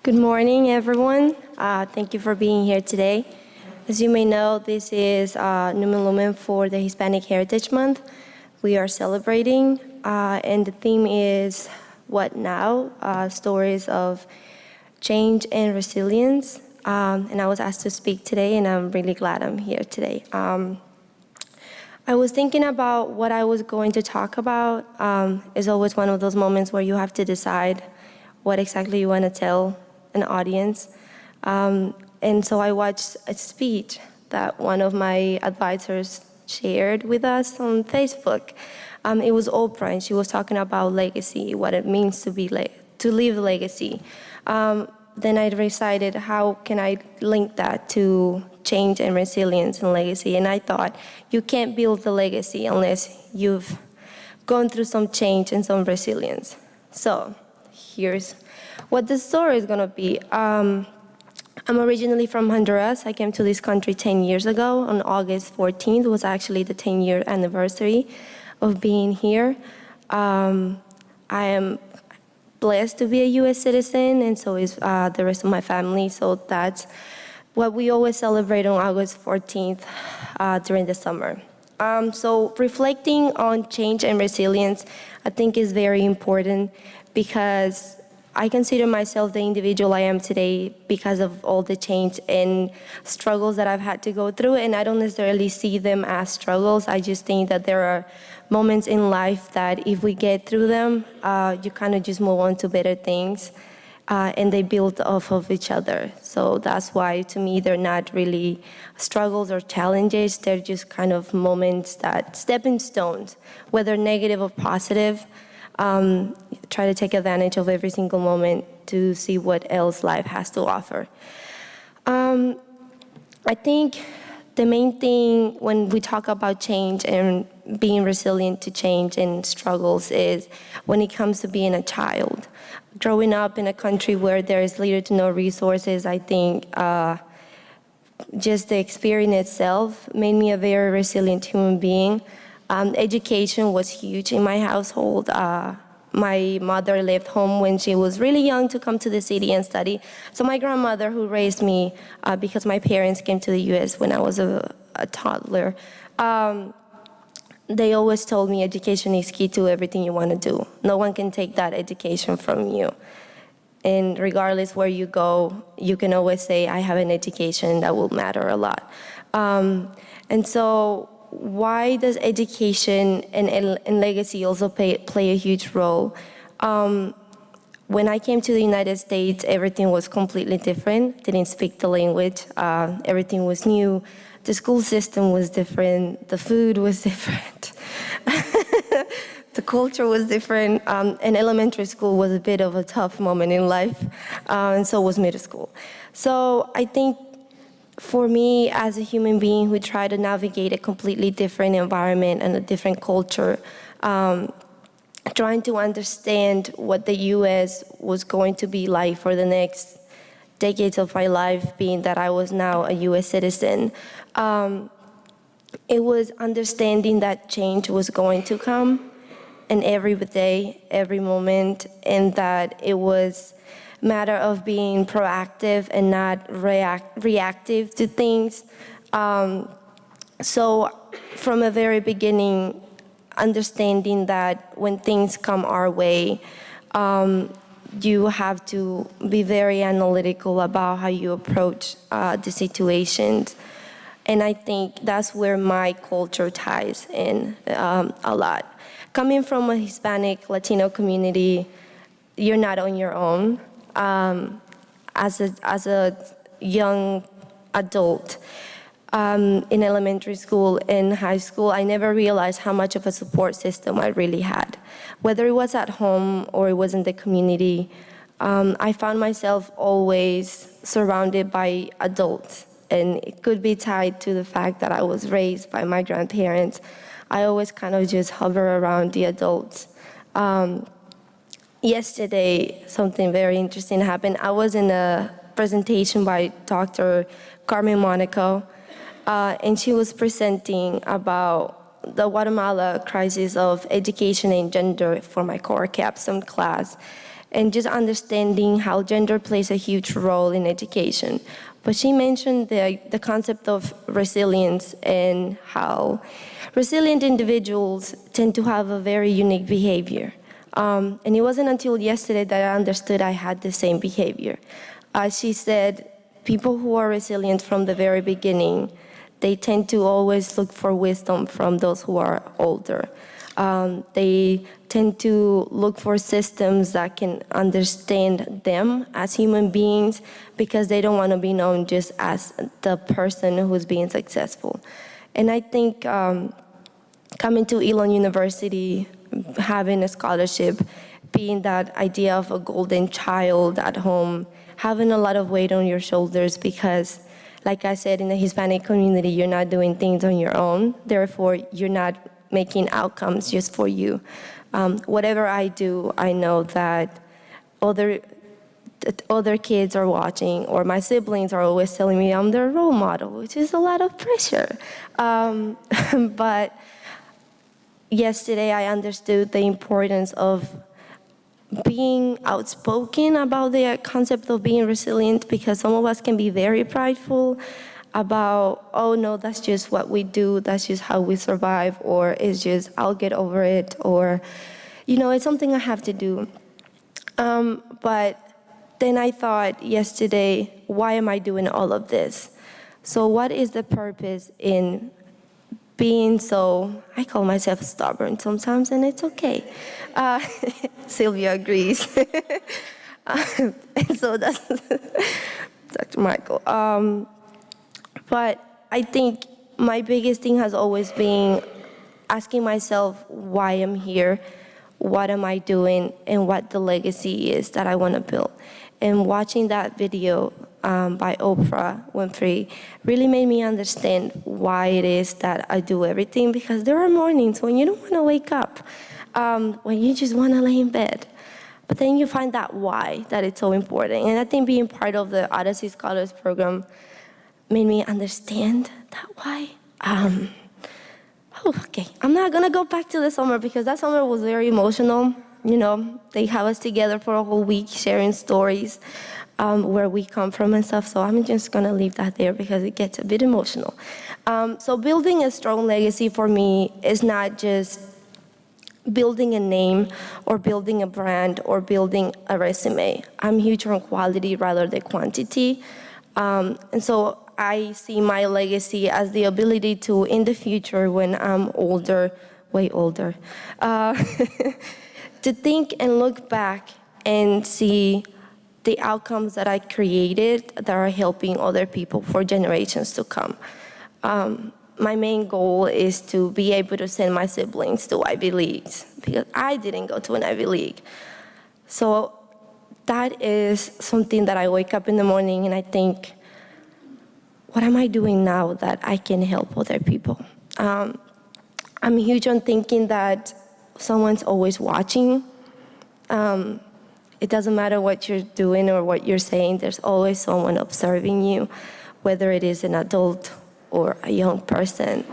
Good morning, everyone. Thank you for being here today. As you may know, this is Numen Lumen for the Hispanic Heritage Month. We are celebrating, and the theme is What Now? Stories of change and resilience. And I was asked to speak today, and I'm really glad I'm here today. I was thinking about what I was going to talk about. It's always one of those moments where you have to decide what exactly you want to tell an audience. And so I watched a speech that one of my advisors shared with us on Facebook. It was Oprah, and she was talking about legacy, what it means to leave a legacy. Then I decided, how can I link that to change and resilience and legacy? And I thought, you can't build a legacy unless you've gone through some change and some resilience. So here's what the story is gonna be. I'm originally from Honduras. I came to this country 10 years ago. On August 14th was actually the 10-year anniversary of being here. I am blessed to be a U.S. citizen, and so is the rest of my family. So that's what we always celebrate on August 14th during the summer. So reflecting on change and resilience, I think is very important because I consider myself the individual I am today because of all the change and struggles that I've had to go through, and I don't necessarily see them as struggles. I just think that there are moments in life that if we get through them, you kind of just move on to better things, and they build off of each other. So that's why, to me, they're not really struggles or challenges. They're just kind of moments that, stepping stones, whether negative or positive. Try to take advantage of every single moment to see what else life has to offer. I think the main thing when we talk about change and being resilient to change and struggles is when it comes to being a child. Growing up in a country where there is little to no resources, I think just the experience itself made me a very resilient human being. Education was huge in my household. My mother left home when she was really young to come to the city and study. So my grandmother, who raised me, because my parents came to the U.S. when I was a toddler, they always told me education is key to everything you want to do. No one can take that education from you. And regardless where you go, you can always say, I have an education that will matter a lot. And so why does education and legacy also play a huge role? When I came to the United States, everything was completely different. Didn't speak the language. Everything was new. The school system was different. The food was different. The culture was different. And elementary school was a bit of a tough moment in life, and so was middle school. So I think for me, as a human being who tried to navigate a completely different environment and a different culture, trying to understand what the U.S. was going to be like for the next decades of my life, being that I was now a U.S. citizen, it was understanding that change was going to come, and every day, every moment, and that it was matter of being proactive and not reactive to things. So from a very beginning, understanding that when things come our way, you have to be very analytical about how you approach the situations. And I think that's where my culture ties in a lot. Coming from a Hispanic Latino community, you're not on your own. As a young adult in elementary school and high school, I never realized how much of a support system I really had. Whether it was at home or it was in the community, I found myself always surrounded by adults. And it could be tied to the fact that I was raised by my grandparents. I always kind of just hover around the adults. Yesterday, something very interesting happened. I was in a presentation by Dr. Carmen Monaco, and she was presenting about the Guatemala crisis of education and gender for my core capstone class. and just understanding how gender plays a huge role in education. But she mentioned the concept of resilience and how resilient individuals tend to have a very unique behavior. And it wasn't until yesterday that I understood I had the same behavior. She said, people who are resilient from the very beginning, they tend to always look for wisdom from those who are older. They tend to look for systems that can understand them as human beings because they don't want to be known just as the person who's being successful. And I think coming to Elon University, having a scholarship, being that idea of a golden child at home, having a lot of weight on your shoulders because, like I said, in the Hispanic community, you're not doing things on your own. Therefore, you're not making outcomes just for you. Whatever I do, I know that other kids are watching, or my siblings are always telling me I'm their role model, which is a lot of pressure. But yesterday, I understood the importance of being outspoken about the concept of being resilient, because some of us can be very prideful about, oh no, that's just what we do, that's just how we survive, or it's just, I'll get over it, or, it's something I have to do. But then I thought yesterday, why am I doing all of this? So what is the purpose in being so, I call myself stubborn sometimes, and it's okay. Sylvia agrees. So that's Dr. Michael. But I think my biggest thing has always been asking myself why I'm here, what am I doing, and what the legacy is that I want to build. And watching that video by Oprah Winfrey really made me understand why it is that I do everything, because there are mornings when you don't want to wake up, when you just want to lay in bed. But then you find that why, that it's so important. And I think being part of the Odyssey Scholars Program made me understand that why. Okay, I'm not gonna go back to the summer because that summer was very emotional. They have us together for a whole week sharing stories, where we come from and stuff. So I'm just gonna leave that there because it gets a bit emotional. So building a strong legacy for me is not just building a name or building a brand or building a resume. I'm huge on quality rather than quantity. And so I see my legacy as the ability to, in the future, when I'm older, way older, to think and look back and see the outcomes that I created that are helping other people for generations to come. My main goal is to be able to send my siblings to Ivy Leagues, because I didn't go to an Ivy League. So that is something that I wake up in the morning and I think, what am I doing now that I can help other people? I'm huge on thinking that someone's always watching. It doesn't matter what you're doing or what you're saying, there's always someone observing you, whether it is an adult or a young person.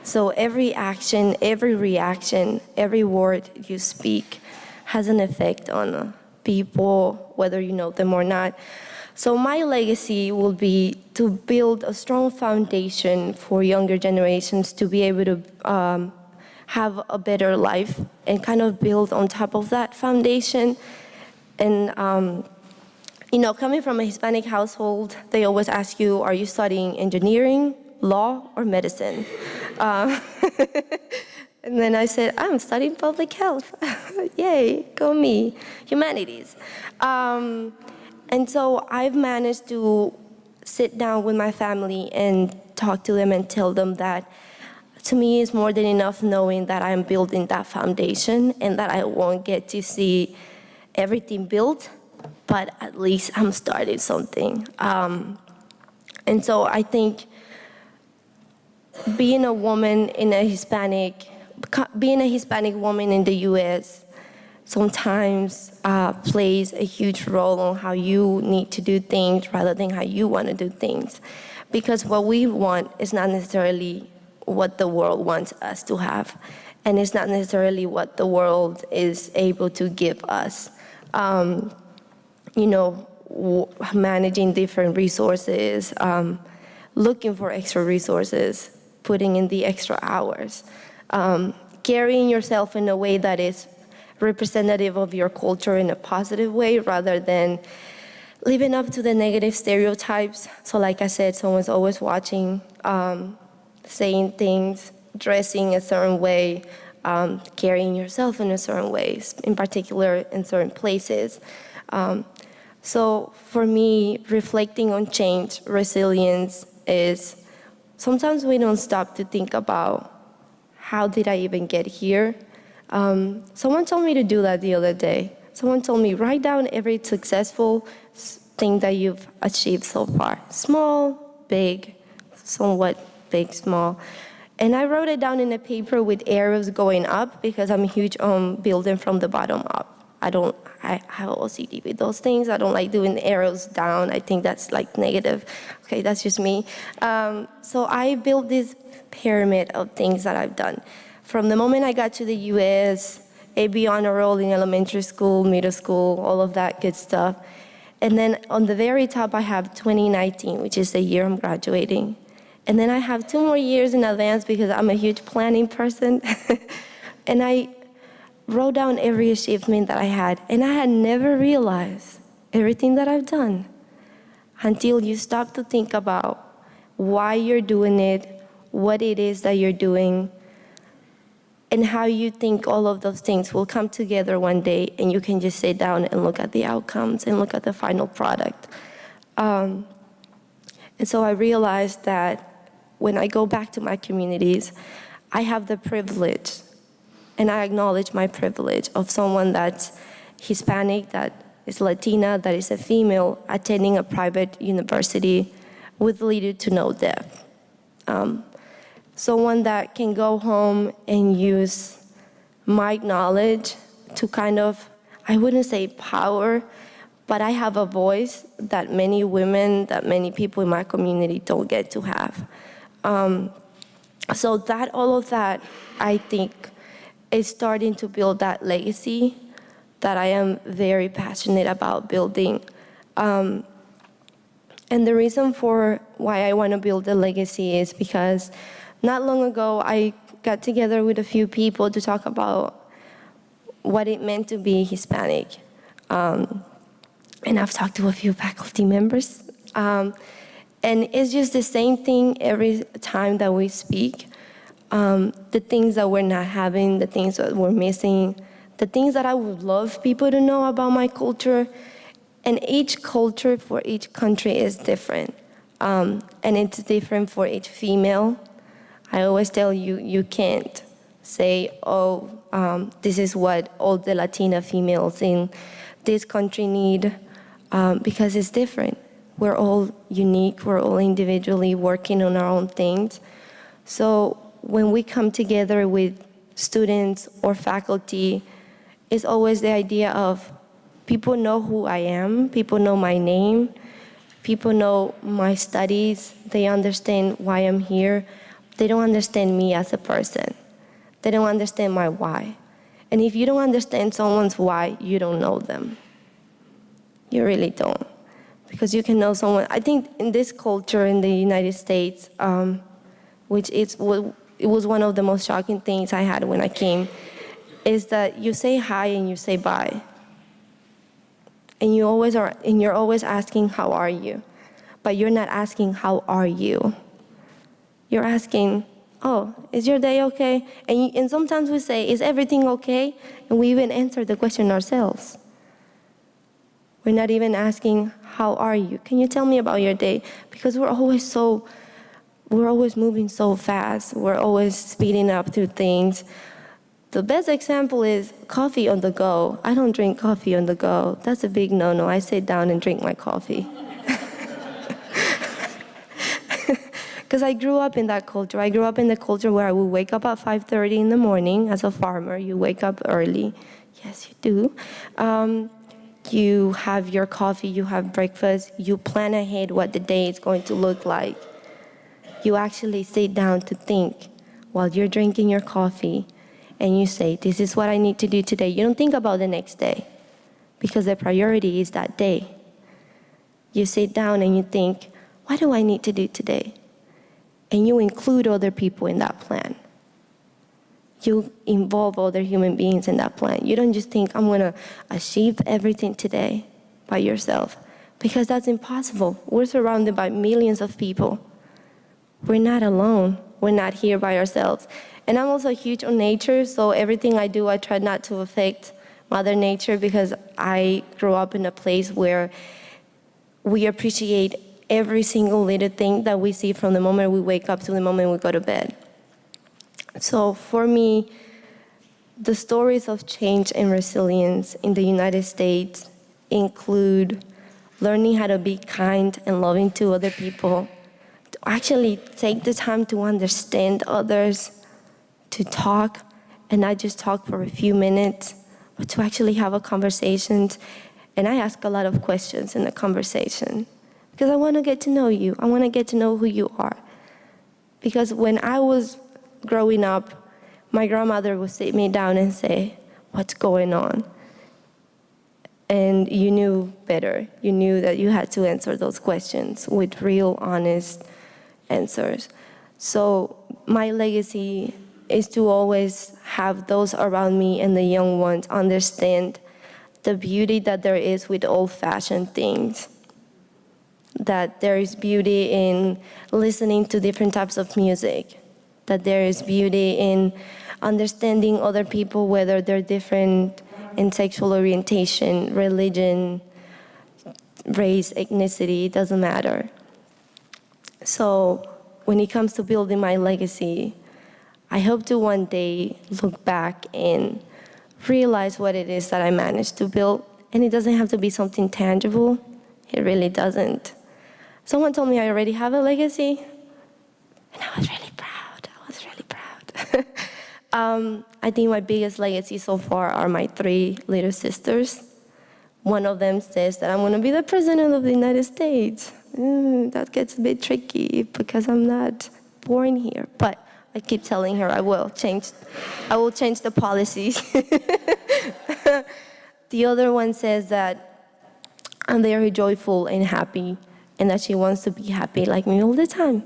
So every action, every reaction, every word you speak has an effect on people, whether you know them or not. So my legacy will be to build a strong foundation for younger generations to be able to have a better life and kind of build on top of that foundation. And coming from a Hispanic household, they always ask you, are you studying engineering, law, or medicine? And then I said, I'm studying public health. Yay, go me, humanities. And so I've managed to sit down with my family and talk to them and tell them that to me it's more than enough knowing that I'm building that foundation and that I won't get to see everything built, but at least I'm starting something. And so I think being a Hispanic woman in the U.S. sometimes plays a huge role on how you need to do things rather than how you want to do things. Because what we want is not necessarily what the world wants us to have, and it's not necessarily what the world is able to give us. managing different resources, looking for extra resources, putting in the extra hours, carrying yourself in a way that is representative of your culture in a positive way rather than living up to the negative stereotypes. So like I said, someone's always watching, saying things, dressing a certain way, carrying yourself in a certain way, in particular in certain places. So for me, reflecting on change, resilience is sometimes we don't stop to think about how did I even get here? Someone told me to do that the other day. Someone told me, write down every successful thing that you've achieved so far. Small, big, somewhat big, small. And I wrote it down in a paper with arrows going up because I'm huge on building from the bottom up. I have OCD with those things. I don't like doing arrows down. I think that's like negative. Okay, that's just me. So I built this pyramid of things that I've done. From the moment I got to the US, AB honor roll in elementary school, middle school, all of that good stuff. And then on the very top, I have 2019, which is the year I'm graduating. And then I have 2 more years in advance because I'm a huge planning person. And I wrote down every achievement that I had. And I had never realized everything that I've done until you stop to think about why you're doing it, what it is that you're doing, and how you think all of those things will come together one day and you can just sit down and look at the outcomes and look at the final product. And so I realized that when I go back to my communities, I have the privilege, and I acknowledge my privilege of someone that's Hispanic, that is Latina, that is a female, attending a private university with little to no debt. Someone that can go home and use my knowledge to kind of, I wouldn't say power, but I have a voice that many women, that many people in my community don't get to have. So that, all of that, I think, is starting to build that legacy that I am very passionate about building. And the reason for why I want to build a legacy is because not long ago, I got together with a few people to talk about what it meant to be Hispanic. And I've talked to a few faculty members. And it's just the same thing every time that we speak. The things that we're not having, the things that we're missing, the things that I would love people to know about my culture. And each culture for each country is different. And it's different for each female. I always tell you, you can't say, this is what all the Latina females in this country need, because it's different. We're all unique, we're all individually working on our own things. So when we come together with students or faculty, it's always the idea of people know who I am, people know my name, people know my studies, they understand why I'm here. They don't understand me as a person. They don't understand my why. And if you don't understand someone's why, you don't know them. You really don't. Because you can know someone. I think in this culture in the United States, which it was one of the most shocking things I had when I came, is that you say hi and you say bye. And you're always asking, how are you? But you're not asking, how are you? You're asking, is your day okay? And sometimes we say, is everything okay? And we even answer the question ourselves. We're not even asking, how are you? Can you tell me about your day? Because we're always moving so fast. We're always speeding up through things. The best example is coffee on the go. I don't drink coffee on the go. That's a big no-no. I sit down and drink my coffee. Because I grew up in that culture. I grew up in the culture where I would wake up at 5:30 in the morning. As a farmer, you wake up early. Yes, you do. You have your coffee, you have breakfast, you plan ahead what the day is going to look like. You actually sit down to think while you're drinking your coffee, and you say, this is what I need to do today. You don't think about the next day. because the priority is that day. You sit down and you think, what do I need to do today? And you include other people in that plan. You involve other human beings in that plan. You don't just think, I'm going to achieve everything today by yourself, because that's impossible. We're surrounded by millions of people. We're not alone. We're not here by ourselves. And I'm also huge on nature, so everything I do, I try not to affect Mother Nature, because I grew up in a place where we appreciate every single little thing that we see from the moment we wake up to the moment we go to bed. So for me, the stories of change and resilience in the United States include learning how to be kind and loving to other people, to actually take the time to understand others, to talk, and not just talk for a few minutes, but to actually have a conversation. And I ask a lot of questions in the conversation, because I want to get to know you. I want to get to know who you are. Because when I was growing up, my grandmother would sit me down and say, what's going on? And you knew better. You knew that you had to answer those questions with real, honest answers. So my legacy is to always have those around me and the young ones understand the beauty that there is with old-fashioned things, that there is beauty in listening to different types of music, that there is beauty in understanding other people, whether they're different in sexual orientation, religion, race, ethnicity, it doesn't matter. So when it comes to building my legacy, I hope to one day look back and realize what it is that I managed to build. And it doesn't have to be something tangible. It really doesn't. Someone told me I already have a legacy, and I was really proud. I think my biggest legacy so far are my 3 little sisters. One of them says that I'm going to be the president of the United States. That gets a bit tricky because I'm not born here, but I keep telling her I will change the policies. The other one says that I'm very joyful and happy, and that she wants to be happy like me all the time.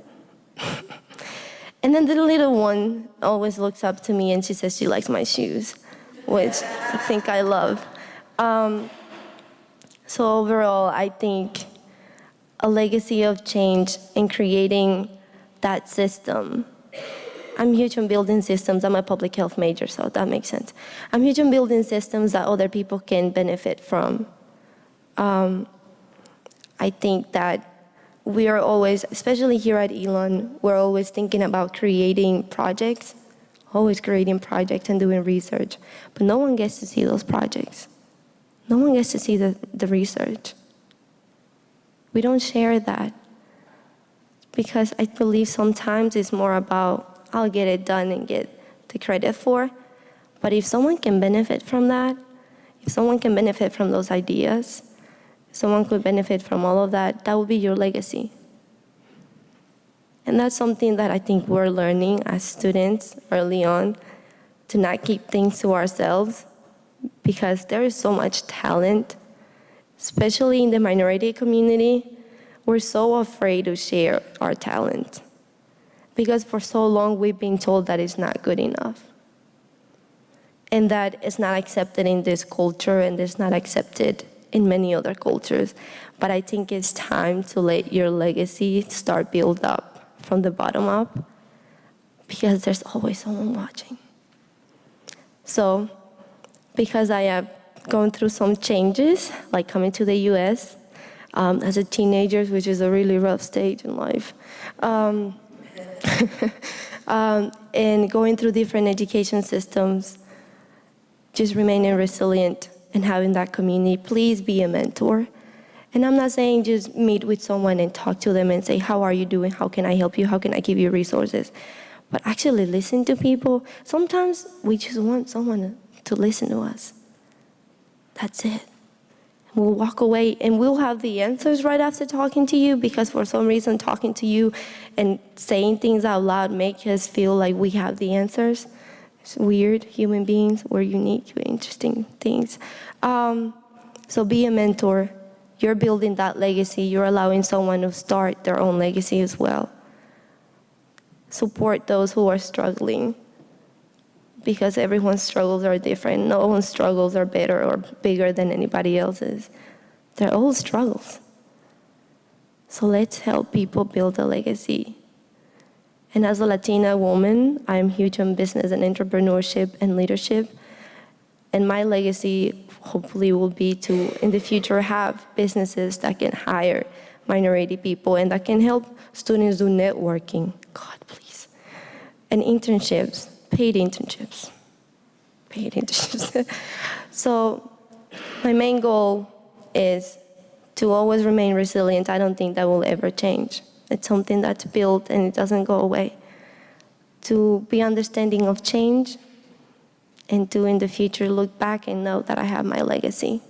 And then the little one always looks up to me and she says she likes my shoes, which I think I love. So overall, I think a legacy of change in creating that system. I'm huge on building systems. I'm a public health major, so that makes sense. I'm huge on building systems that other people can benefit from. I think that we are always, especially here at Elon, we're always thinking about creating projects, and doing research. But no one gets to see those projects. No one gets to see the research. We don't share that, because I believe sometimes it's more about, I'll get it done and get the credit for. But if someone can benefit from that, if someone can benefit from those ideas, if someone could benefit from all of that, that would be your legacy. And that's something that I think we're learning as students early on, to not keep things to ourselves, because there is so much talent, especially in the minority community. We're so afraid to share our talent, because for so long we've been told that it's not good enough, and that it's not accepted in this culture, and it's not accepted in many other cultures. But I think it's time to let your legacy start build up from the bottom up, because there's always someone watching. So, because I have gone through some changes, like coming to the US as a teenager, which is a really rough stage in life, and going through different education systems, just remaining resilient and having that community. Please be a mentor. And I'm not saying just meet with someone and talk to them and say, how are you doing? How can I help you? How can I give you resources? But actually listen to people. Sometimes we just want someone to listen to us. That's it. We'll walk away and we'll have the answers right after talking to you, because for some reason talking to you and saying things out loud make us feel like we have the answers. It's weird. Human beings, we're unique, we're interesting things. So be a mentor. You're building that legacy. You're allowing someone to start their own legacy as well. Support those who are struggling, because everyone's struggles are different. No one's struggles are better or bigger than anybody else's. They're all struggles. So let's help people build a legacy. And as a Latina woman, I'm huge on business and entrepreneurship and leadership. And my legacy hopefully will be to, in the future, have businesses that can hire minority people and that can help students do networking. God, please. And internships, paid internships. Paid internships. So my main goal is to always remain resilient. I don't think that will ever change. It's something that's built and it doesn't go away. To be understanding of change and to, in the future, look back and know that I have my legacy.